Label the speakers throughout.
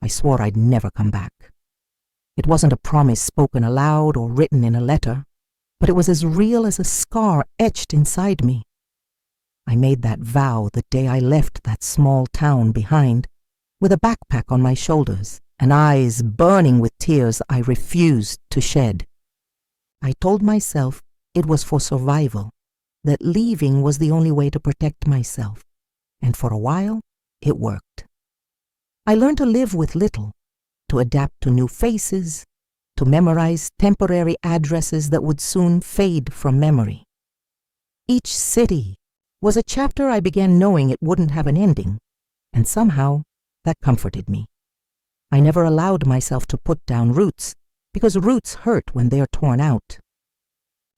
Speaker 1: I swore I'd never come back. It wasn't a promise spoken aloud or written in a letter, but it was as real as a scar etched inside me. I made that vow the day I left that small town behind, with a backpack on my shoulders and eyes burning with tears I refused to shed. I told myself it was for survival, that leaving was the only way to protect myself, and for a while, it worked. I learned to live with little, to adapt to new faces, to memorize temporary addresses that would soon fade from memory. Each city was a chapter I began knowing it wouldn't have an ending, and somehow that comforted me. I never allowed myself to put down roots, because roots hurt when they're torn out.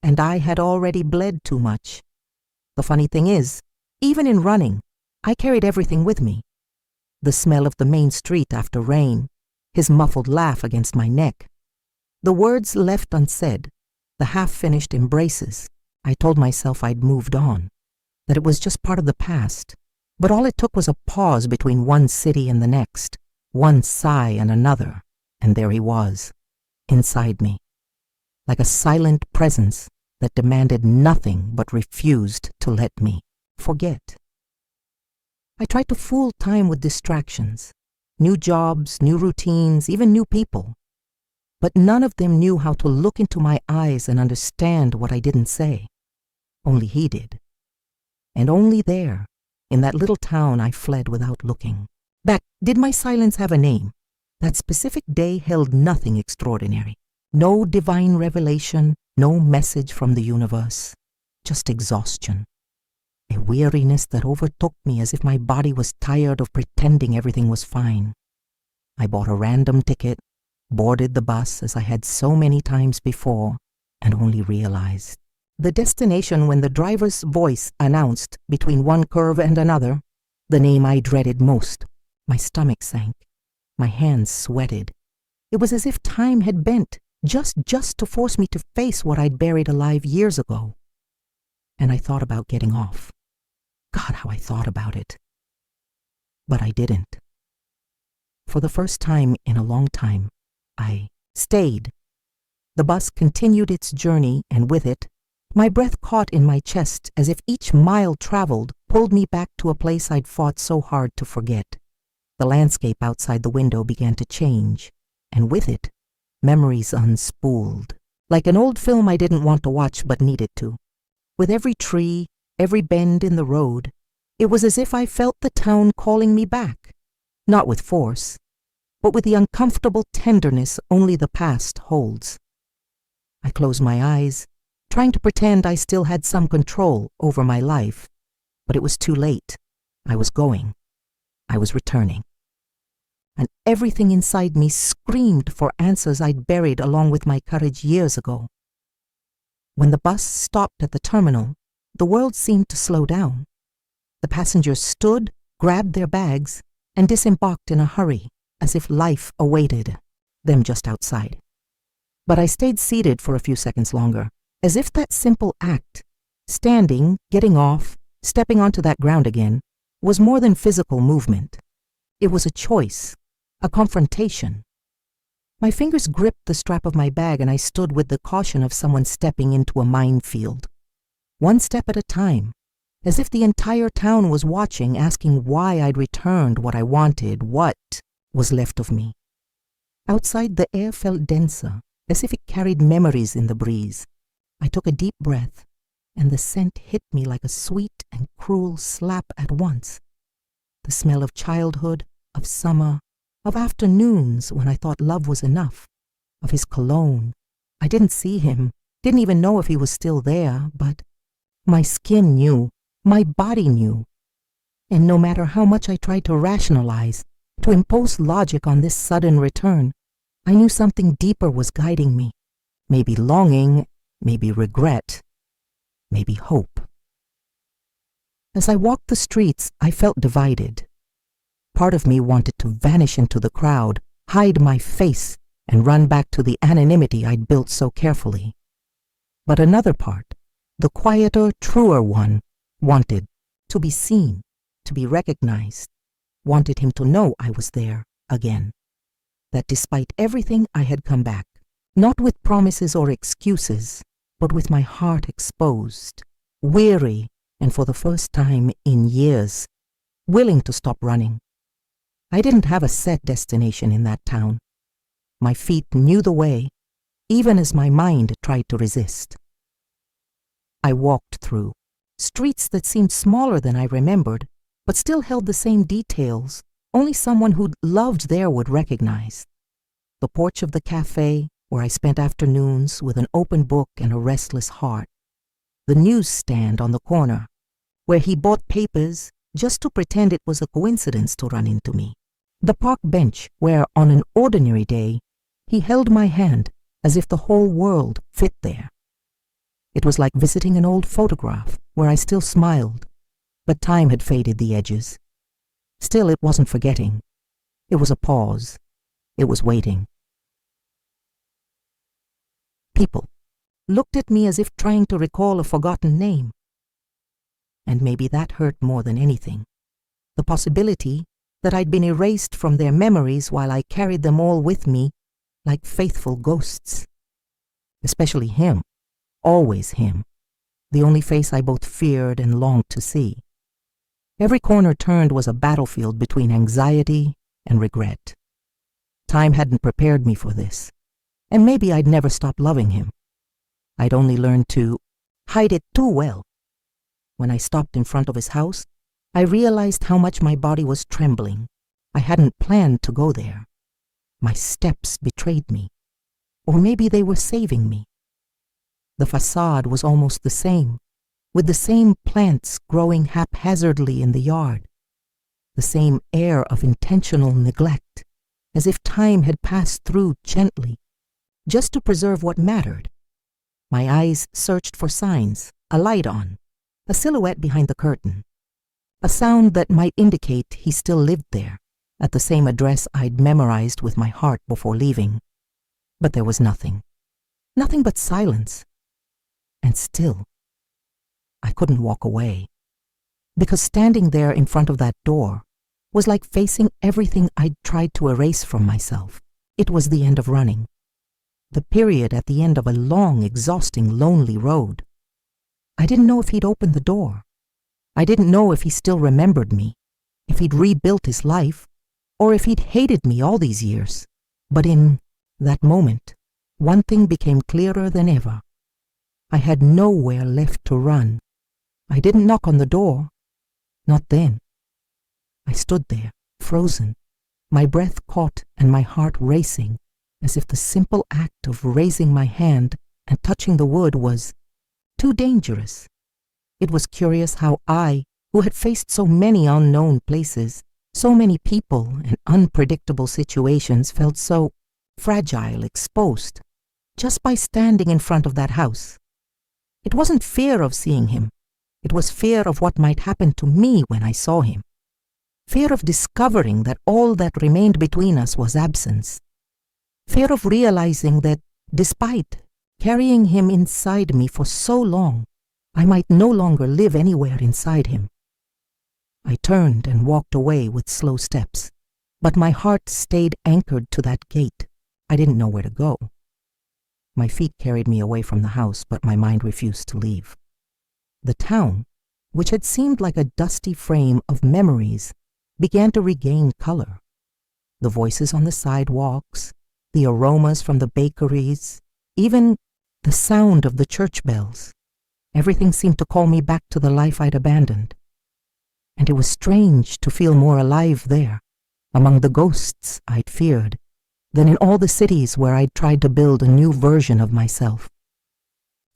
Speaker 1: And I had already bled too much. The funny thing is, even in running, I carried everything with me. The smell of the main street after rain, his muffled laugh against my neck, the words left unsaid, the half-finished embraces. I told myself I'd moved on, that it was just part of the past, but all it took was a pause between one city and the next, one sigh and another, and there he was, inside me, like a silent presence that demanded nothing but refused to let me forget. I tried to fool time with distractions, new jobs, new routines, even new people. But none of them knew how to look into my eyes and understand what I didn't say. Only he did. And only there, in that little town, I fled without looking. Did my silence have a name? That specific day held nothing extraordinary. No divine revelation, no message from the universe. Just exhaustion. A weariness that overtook me as if my body was tired of pretending everything was fine. I bought a random ticket, boarded the bus as I had so many times before, and only realized the destination when the driver's voice announced between one curve and another the name I dreaded most. My stomach sank. My hands sweated. It was as if time had bent just to force me to face what I'd buried alive years ago. And I thought about getting off. God, how I thought about it. But I didn't. For the first time in a long time, I stayed. The bus continued its journey, and with it, my breath caught in my chest as if each mile traveled pulled me back to a place I'd fought so hard to forget. The landscape outside the window began to change, and with it, memories unspooled, like an old film I didn't want to watch but needed to. With every tree, every bend in the road, it was as if I felt the town calling me back, not with force, but with the uncomfortable tenderness only the past holds. I closed my eyes, trying to pretend I still had some control over my life, but it was too late. I was going. I was returning. And everything inside me screamed for answers I'd buried along with my courage years ago. When the bus stopped at the terminal, the world seemed to slow down. The passengers stood, grabbed their bags, and disembarked in a hurry, as if life awaited them just outside. But I stayed seated for a few seconds longer, as if that simple act, standing, getting off, stepping onto that ground again, was more than physical movement. It was a choice, a confrontation. My fingers gripped the strap of my bag and I stood with the caution of someone stepping into a minefield. One step at a time, as if the entire town was watching, asking why I'd returned what I wanted, what was left of me. Outside, the air felt denser, as if it carried memories in the breeze. I took a deep breath, and the scent hit me like a sweet and cruel slap at once. The smell of childhood, of summer, of afternoons when I thought love was enough, of his cologne. I didn't see him, didn't even know if he was still there, but my skin knew, my body knew. And no matter how much I tried to rationalize, to impose logic on this sudden return, I knew something deeper was guiding me. Maybe longing, maybe regret, maybe hope. As I walked the streets, I felt divided. Part of me wanted to vanish into the crowd, hide my face, and run back to the anonymity I'd built so carefully. But another part, the quieter, truer one, wanted to be seen, to be recognized, wanted him to know I was there again. that despite everything I had come back, not with promises or excuses, but with my heart exposed, weary, and for the first time in years, willing to stop running. I didn't have a set destination in that town. My feet knew the way, even as my mind tried to resist. I walked through streets that seemed smaller than I remembered, but still held the same details only someone who'd loved there would recognize. The porch of the cafe, where I spent afternoons with an open book and a restless heart. The newsstand on the corner, where he bought papers just to pretend it was a coincidence to run into me. The park bench, where on an ordinary day, he held my hand as if the whole world fit there. It was like visiting an old photograph where I still smiled, but time had faded the edges. Still, it wasn't forgetting. It was a pause. It was waiting. People looked at me as if trying to recall a forgotten name. And maybe that hurt more than anything. The possibility that I'd been erased from their memories while I carried them all with me like faithful ghosts. Especially him, always him, the only face I both feared and longed to see. Every corner turned was a battlefield between anxiety and regret. Time hadn't prepared me for this, and maybe I'd never stop loving him. I'd only learned to hide it too well. When I stopped in front of his house, I realized how much my body was trembling. I hadn't planned to go there. My steps betrayed me, or maybe they were saving me. The facade was almost the same, with the same plants growing haphazardly in the yard, the same air of intentional neglect, as if time had passed through gently, just to preserve what mattered. My eyes searched for signs, a light on, a silhouette behind the curtain, a sound that might indicate he still lived there, at the same address I'd memorized with my heart before leaving. But there was nothing. Nothing but silence. And still, I couldn't walk away, because standing there in front of that door was like facing everything I'd tried to erase from myself. It was the end of running, the period at the end of a long, exhausting, lonely road. I didn't know if he'd opened the door. I didn't know if he still remembered me, if he'd rebuilt his life, or if he'd hated me all these years. But in that moment, one thing became clearer than ever. I had nowhere left to run. I didn't knock on the door. Not then. I stood there, frozen, my breath caught and my heart racing, as if the simple act of raising my hand and touching the wood was too dangerous. It was curious how I, who had faced so many unknown places, so many people and unpredictable situations, felt so fragile, exposed, just by standing in front of that house. It wasn't fear of seeing him. It was fear of what might happen to me when I saw him. Fear of discovering that all that remained between us was absence. Fear of realizing that, despite carrying him inside me for so long, I might no longer live anywhere inside him. I turned and walked away with slow steps, but my heart stayed anchored to that gate. I didn't know where to go. My feet carried me away from the house, but my mind refused to leave. The town, which had seemed like a dusty frame of memories, began to regain color. The voices on the sidewalks, the aromas from the bakeries, even the sound of the church bells. Everything seemed to call me back to the life I'd abandoned. And it was strange to feel more alive there, among the ghosts I'd feared, than in all the cities where I'd tried to build a new version of myself.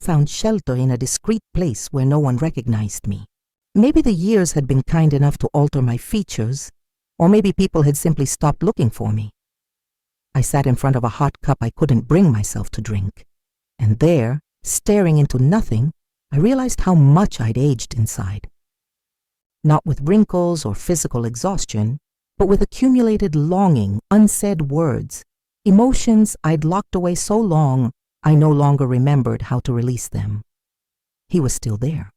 Speaker 1: Found shelter in a discreet place where no one recognized me. Maybe the years had been kind enough to alter my features, or maybe people had simply stopped looking for me. I sat in front of a hot cup I couldn't bring myself to drink, and there, staring into nothing, I realized how much I'd aged inside. Not with wrinkles or physical exhaustion, but with accumulated longing, unsaid words, emotions I'd locked away so long I no longer remembered how to release them. He was still there.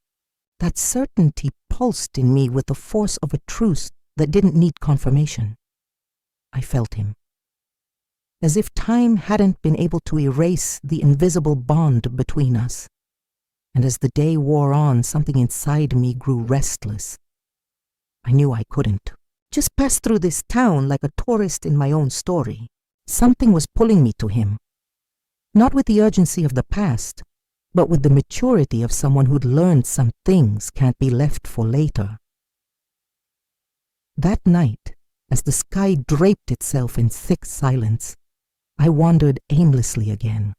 Speaker 1: That certainty pulsed in me with the force of a truth that didn't need confirmation. I felt him. as if time hadn't been able to erase the invisible bond between us. And as the day wore on, something inside me grew restless. I knew I couldn't just pass through this town like a tourist in my own story. Something was pulling me to him, not with the urgency of the past, but with the maturity of someone who'd learned some things can't be left for later. That night, as the sky draped itself in thick silence, I wandered aimlessly again.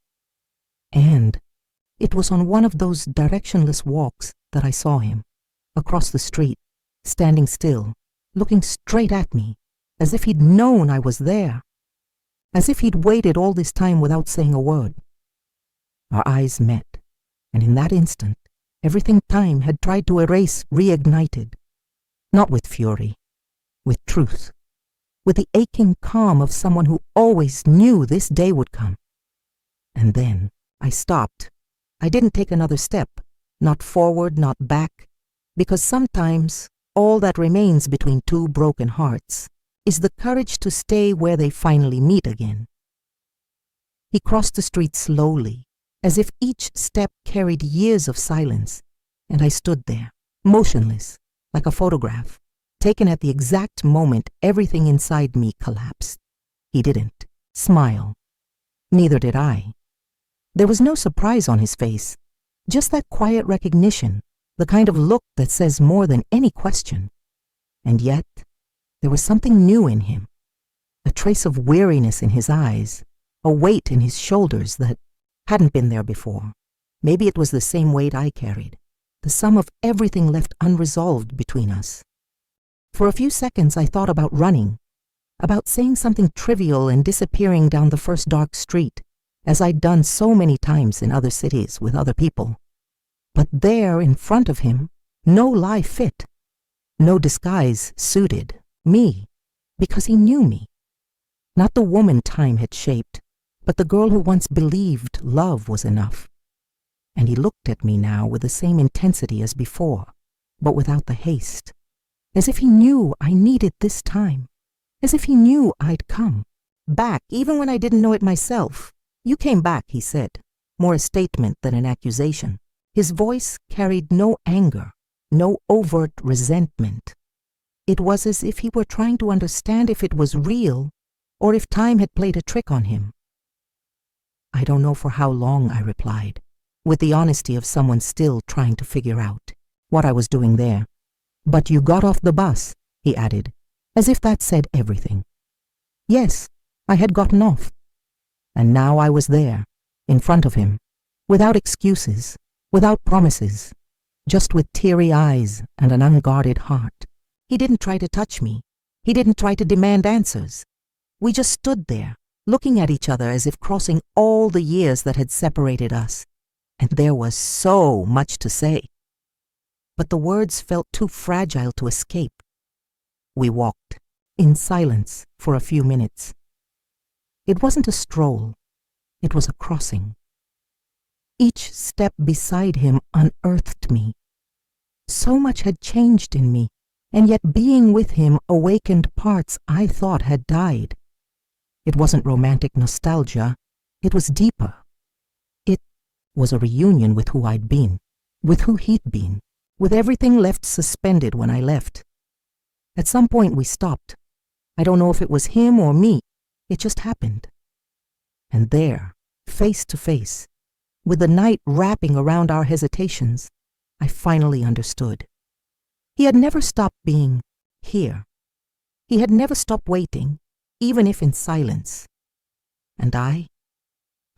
Speaker 1: And it was on one of those directionless walks that I saw him, across the street, standing still, looking straight at me, as if he'd known I was there, as if he'd waited all this time without saying a word. Our eyes met, and in that instant, everything time had tried to erase reignited, not with fury, with truth, with the aching calm of someone who always knew this day would come. And then I stopped. I didn't take another step, not forward, not back, because sometimes all that remains between two broken hearts is the courage to stay where they finally meet again. He crossed the street slowly, as if each step carried years of silence, and I stood there, motionless, like a photograph, taken at the exact moment everything inside me collapsed. He didn't smile. Neither did I. There was no surprise on his face, just that quiet recognition, the kind of look that says more than any question. And yet, there was something new in him, a trace of weariness in his eyes, a weight in his shoulders that hadn't been there before. Maybe it was the same weight I carried, the sum of everything left unresolved between us. For a few seconds I thought about running, about saying something trivial and disappearing down the first dark street, as I'd done so many times in other cities with other people. But there in front of him, no lie fit, no disguise suited me, because he knew me. Not the woman time had shaped, but the girl who once believed love was enough. And he looked at me now with the same intensity as before, but without the haste, as if he knew I needed this time, as if he knew I'd come, back even when I didn't know it myself. "You came back," he said, more a statement than an accusation. His voice carried no anger, no overt resentment. It was as if he were trying to understand if it was real or if time had played a trick on him. "I don't know for how long," I replied, with the honesty of someone still trying to figure out what I was doing there. "But you got off the bus," he added, as if that said everything. Yes, I had gotten off. And now I was there, in front of him, without excuses, without promises, just with teary eyes and an unguarded heart. He didn't try to touch me. He didn't try to demand answers. We just stood there, looking at each other as if crossing all the years that had separated us. And there was so much to say. But the words felt too fragile to escape. We walked, in silence, for a few minutes. It wasn't a stroll. It was a crossing. Each step beside him unearthed me. So much had changed in me, and yet being with him awakened parts I thought had died. It wasn't romantic nostalgia. It was deeper. It was a reunion with who I'd been, with who he'd been, with everything left suspended when I left. At some point we stopped. I don't know if it was him or me. It just happened. And there, face to face, with the night wrapping around our hesitations, I finally understood. He had never stopped being here. He had never stopped waiting, even if in silence. And I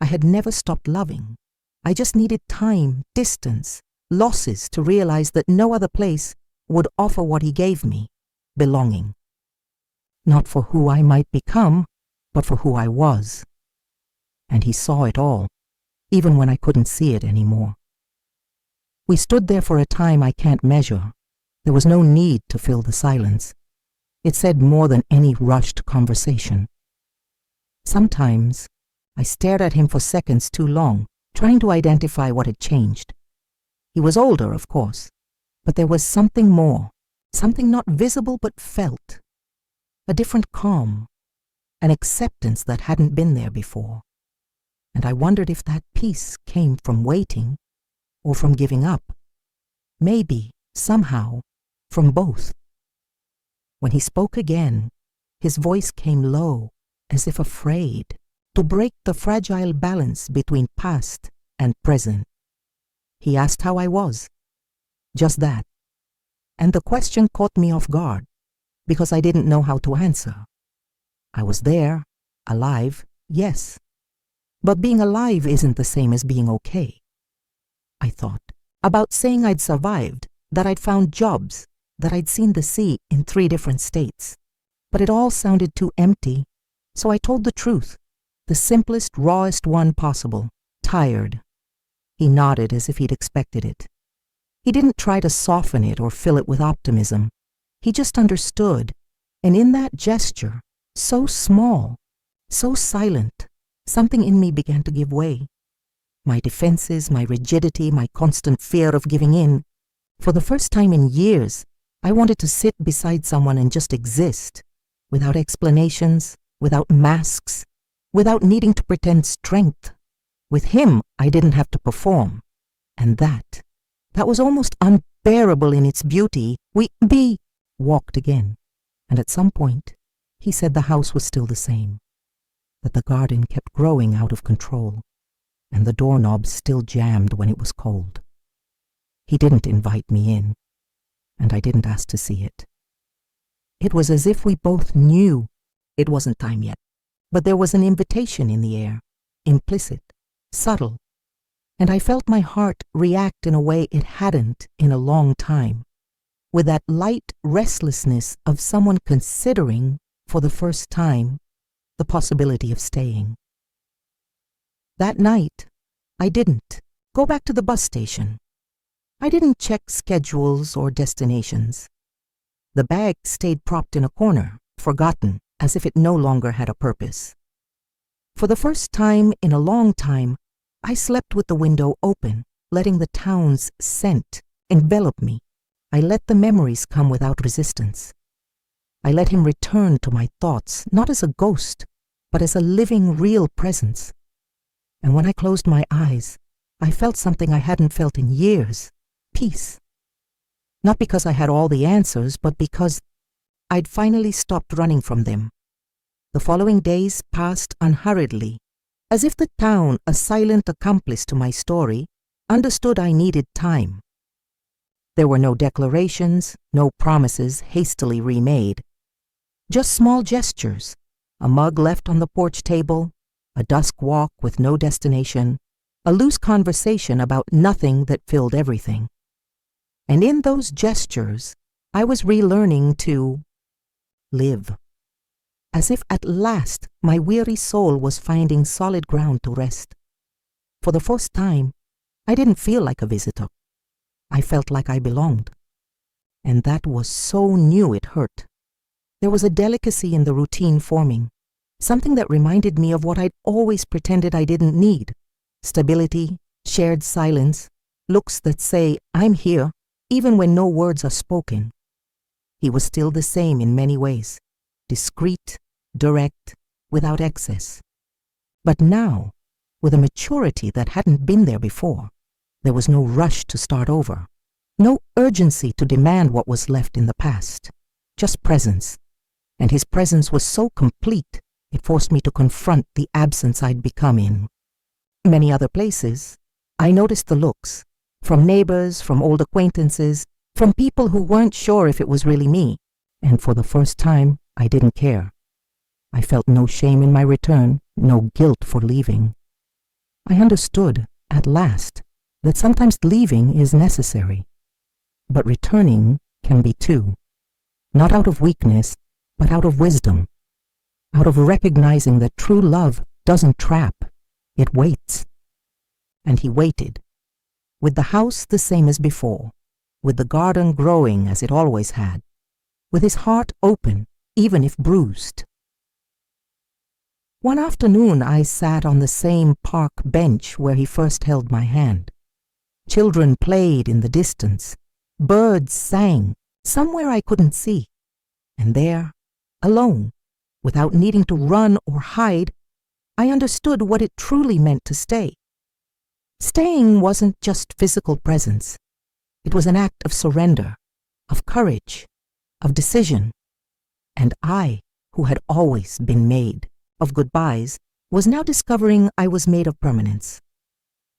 Speaker 1: had never stopped loving. I just needed time, distance, losses to realize that no other place would offer what he gave me, belonging. Not for who I might become, but for who I was. And he saw it all, even when I couldn't see it anymore. We stood there for a time I can't measure. There was no need to fill the silence. It said more than any rushed conversation. Sometimes I stared at him for seconds too long, trying to identify what had changed. He was older, of course, but there was something more, something not visible but felt. A different calm, an acceptance that hadn't been there before. And I wondered if that peace came from waiting or from giving up. Maybe, somehow, from both. When he spoke again, his voice came low, as if afraid to break the fragile balance between past and present. He asked how I was. Just that. And the question caught me off guard, because I didn't know how to answer. I was there, alive, yes. But being alive isn't the same as being okay. I thought about saying I'd survived, that I'd found jobs, that I'd seen the sea in 3 different states. But it all sounded too empty, so I told the truth, the simplest, rawest one possible, tired. He nodded as if he'd expected it. He didn't try to soften it or fill it with optimism. He just understood, and in that gesture, so small, so silent, something in me began to give way. My defenses, my rigidity, my constant fear of giving in. For the first time in years, I wanted to sit beside someone and just exist, without explanations, without masks, without needing to pretend strength. With him, I didn't have to perform. And that was almost unbearable in its beauty. We walked again. And at some point, he said the house was still the same, that the garden kept growing out of control, and the doorknob still jammed when it was cold. He didn't invite me in, and I didn't ask to see it. It was as if we both knew it wasn't time yet, but there was an invitation in the air, implicit, subtle, and I felt my heart react in a way it hadn't in a long time, with that light restlessness of someone considering, for the first time, the possibility of staying. That night, I didn't go back to the bus station. I didn't check schedules or destinations. The bag stayed propped in a corner, forgotten, as if it no longer had a purpose. For the first time in a long time, I slept with the window open, letting the town's scent envelop me. I let the memories come without resistance. I let him return to my thoughts, not as a ghost, but as a living, real presence. And when I closed my eyes, I felt something I hadn't felt in years, peace. Not because I had all the answers, but because I'd finally stopped running from them. The following days passed unhurriedly, as if the town, a silent accomplice to my story, understood I needed time. There were no declarations, no promises hastily remade. Just small gestures, a mug left on the porch table, a dusk walk with no destination, a loose conversation about nothing that filled everything. And in those gestures, I was relearning to live. As if at last my weary soul was finding solid ground to rest. For the first time, I didn't feel like a visitor. I felt like I belonged. And that was so new it hurt. There was a delicacy in the routine forming, something that reminded me of what I'd always pretended I didn't need. Stability, shared silence, looks that say, I'm here, even when no words are spoken. He was still the same in many ways, discreet, direct, without excess. But now, with a maturity that hadn't been there before, there was no rush to start over, no urgency to demand what was left in the past, just presence. And his presence was so complete, it forced me to confront the absence I'd become in. Many other places, I noticed the looks, from neighbors, from old acquaintances, from people who weren't sure if it was really me, and for the first time, I didn't care. I felt no shame in my return, no guilt for leaving. I understood, at last, that sometimes leaving is necessary, but returning can be too, not out of weakness, but out of wisdom, out of recognizing that true love doesn't trap, it waits. And he waited, with the house the same as before, with the garden growing as it always had, with his heart open, even if bruised. One afternoon I sat on the same park bench where he first held my hand. Children played in the distance. Birds sang, somewhere I couldn't see. And there, alone, Without needing to run or hide, I understood what it truly meant to stay. Staying wasn't just physical presence. It was an act of surrender, of courage, of decision. And I, who had always been made of goodbyes, was now discovering I was made of permanence.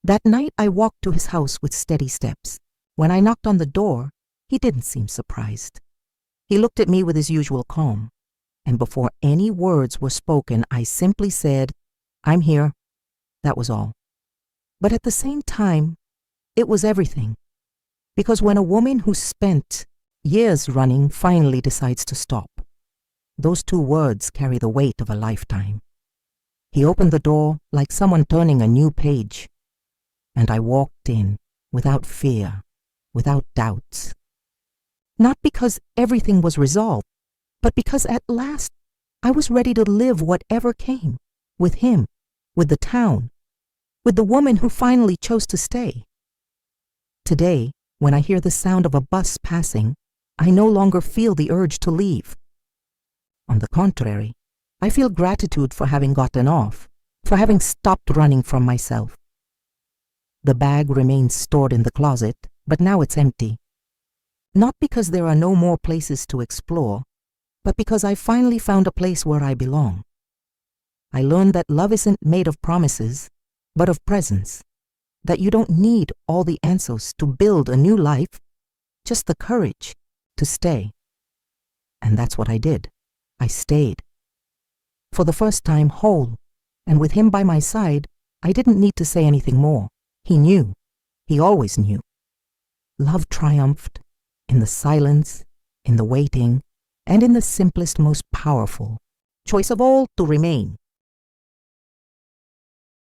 Speaker 1: That night I walked to his house with steady steps. When I knocked on the door, he didn't seem surprised. He looked at me with his usual calm, and before any words were spoken, I simply said, "I'm here." That was all. But at the same time, it was everything. Because when a woman who spent years running finally decides to stop, those two words carry the weight of a lifetime. He opened the door like someone turning a new page, and I walked in without fear, without doubts. Not because everything was resolved, but because at last I was ready to live whatever came, with him, with the town, with the woman who finally chose to stay. Today, when I hear the sound of a bus passing, I no longer feel the urge to leave. On the contrary, I feel gratitude for having gotten off, for having stopped running from myself. The bag remains stored in the closet, but now it's empty. Not because there are no more places to explore, but because I finally found a place where I belong. I learned that love isn't made of promises, but of presence. That you don't need all the answers to build a new life, just the courage to stay. And that's what I did. I stayed. For the first time whole, and with him by my side, I didn't need to say anything more. He knew. He always knew. Love triumphed in the silence, in the waiting, and in the simplest, most powerful choice of all, to remain.